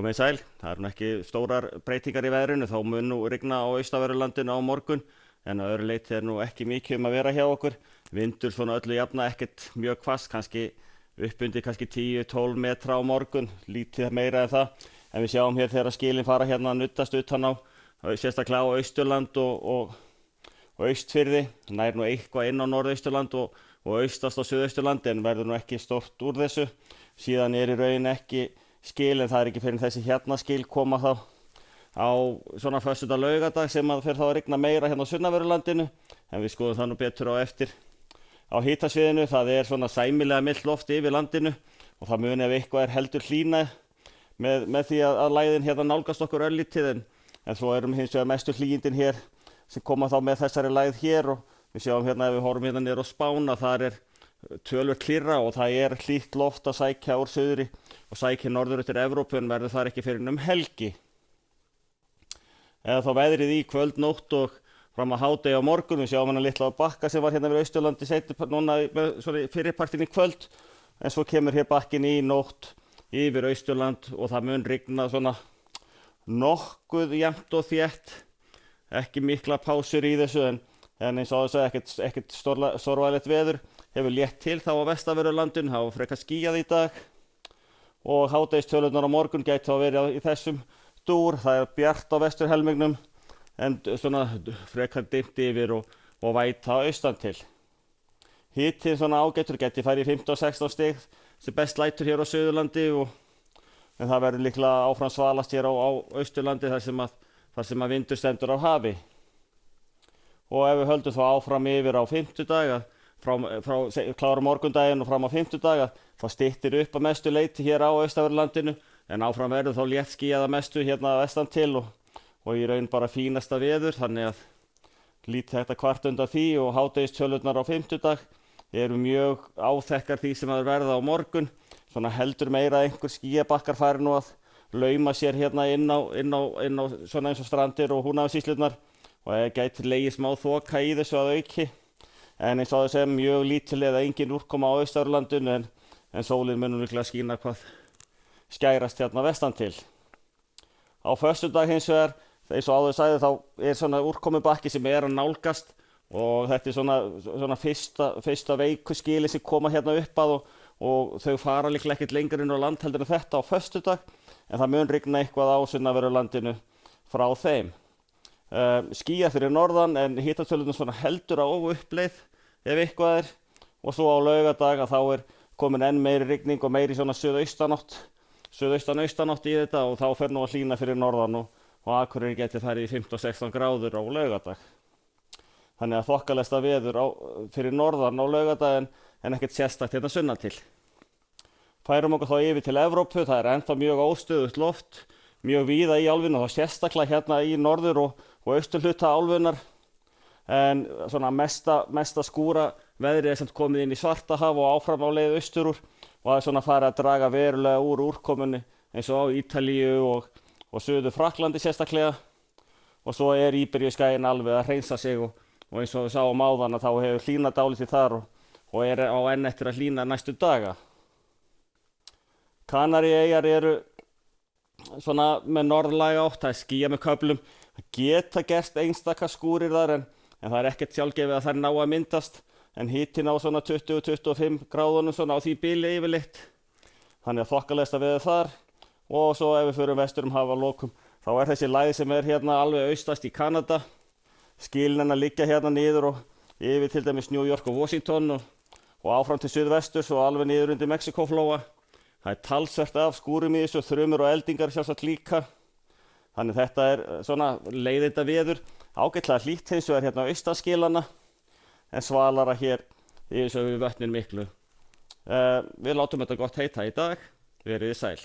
Komið sæl, það nú ekki stórar breytingar í veðrinu, þá mun nú rigna á austanverðu landinu á morgun, en að öðru leyti nú ekki mikið að vera hjá okkur. Vindur svona öllu jafna, ekkert mjög hvasst, kannski uppundi kannski 10-12 metra á morgun, lítið meira en það. En við sjáum hér þegar skilin fara hérna að nuddast utan á, sérstaklega á Austurland og Austfirði, nær nú eitthvað inn á Norðausturland og austast á Suðausturlandi, en verður nú ekki stórt úr þessu. Síðan í raun ekki skil, en það ekki fyrir þessi hérna skil koma þá á svona föstudag laugardag sem að fer þá að rigna meira hérna á sunnanverðu landinu, en við skoðum það nú betur á eftir. Á hitasviðinu það svona sæmilega milt loft yfir landinu og það muni ef eitthvað heldur hlýna með því að lægðin hérna nálgast okkur örlítið, en svo hins vegar mestu hlýindin hér sem koma þá með þessari lægð hér, og við sjáum hérna ef við horfum hérna niður á Spána, þar töluvert hlýrra og það hlýtt loft að sækja úr suðri og sækja norður eftir Evrópu, en verður þar ekki fyrir helgi. Eða þá veðrið í kvöld, nótt og fram að hádegi á morgun. Við sjáum hérna litla bakka sem var hérna við Austurlandi núna fyrirpartinn í kvöld, en svo kemur hér bakkinn í nótt yfir Austurland og það mun rigna svona nokkuð jafnt og þétt, ekki mikla pásur í þessu, en eins og þess að ekkert stórvægilegt veður. Hefur létt til þá á vestanverðu landinu, það var frekar skýjað í dag og hádegistölunar á morgun gæti þá verið í þessum dúr. Það bjart á vesturhelmingnum, en svona frekar dimmt yfir og væta austan til. Hitinn svona ágætur gæti farið í 15-16 stig sem best lætur hér á Suðurlandi, en það verður líklega áfram svalast hér á Austurlandi þar sem að vindur stendur á hafi. Og ef við höldum þá áfram yfir á fimmtudag, klára morgundaginn og fram á fimmtudag, þá styttir upp að mestu leyti hér á austanverðu landinu, en áfram verður þá létt skýjað að mestu hérna vestan til og í raun bara fínasta veður, þannig að lítið hægt að kvarta undan því. Og hádegistölurnar á fimmtudag eru mjög áþekkar því sem að verða á morgun. Svona heldur meira einhver skýjabakkar fari nú að lauma sér hérna inn á svona eins og Strandir og Húnavatnssýslurnar, og gæti legið smá þoka í þessu að auki. En eins og þess mjög lítil eða engin úrkoma á Austurlandinu, en sólin mun líklega skína hvað skærast hérna vestan til. Á föstudag hins vegar, eins og áður sagði, þá svona úrkomubakki sem að nálgast, og þetta svona fyrsta veiku skili sem koma hérna upp að, og þau fara líklega ekkert lengur inn á land heldur en þetta á föstudag, en það mun rigna eitthvað á sunnanverðu landinu frá þeim. Skýjað fyrir norðan, en hitatölurnar svona heldur á uppleið ef eitthvað og svo á laugardag þá komin enn meiri rigning og meiri svona suðaustanátt í þetta, og þá fer nú að hlýna fyrir norðan og Akureyri geti farið í 15-16 gráður á laugardag. Þannig að þokkalesta veður fyrir norðan á laugardag, en ekkert sérstakt hérna sunnan til. Færum okkur þá yfir til Evrópu, það ennþá mjög óstöðugt loft, mjög víða í álfunni, og þá sérstaklega hérna í norður og austurhluta álfunnar, en svona mesta skúra veðrið samt komið inn í Svartahaf og áfram á leið austur úr, og það svona farið að draga verulega úr úrkomunni eins og á Ítalíu og Suður Frakklandi sérstaklega, og svo Íberíuskaginn alveg að hreinsa sig, og eins og við sáum áðan að þá hefur hlýnað dálítið þar og á enn eftir að hlýna næstu daga. Kanaríeyjar eru svona með norðlæga átt, það skýjað með köflum, það geta gerst einstaka skúrir þar, en það ekkert sjálfgefið að þær ná að myndast, en hitinn á svona 20-25 gráðunum svona á því bili yfirleitt, þannig að þokkalegsta veður þar. Og svo ef við förum vestur haf að lokum, þá þessi lægð sem hérna alveg austast í Kanada, skilin hennar liggja hérna niður og yfir til dæmis New York og Washington og áfram til suðvesturs og alveg niður undir Mexíkóflóa. Það talsvert af skúrum í þessu, þrumur og eldingar sjálfsagt líka. Þannig þetta svona leiðinda veður, ágætlega hlýtt hins vegar hérna á austanskilana, en svalara hér í þessu vötnin miklu. Við látum þetta gott heita í dag, verið sæl.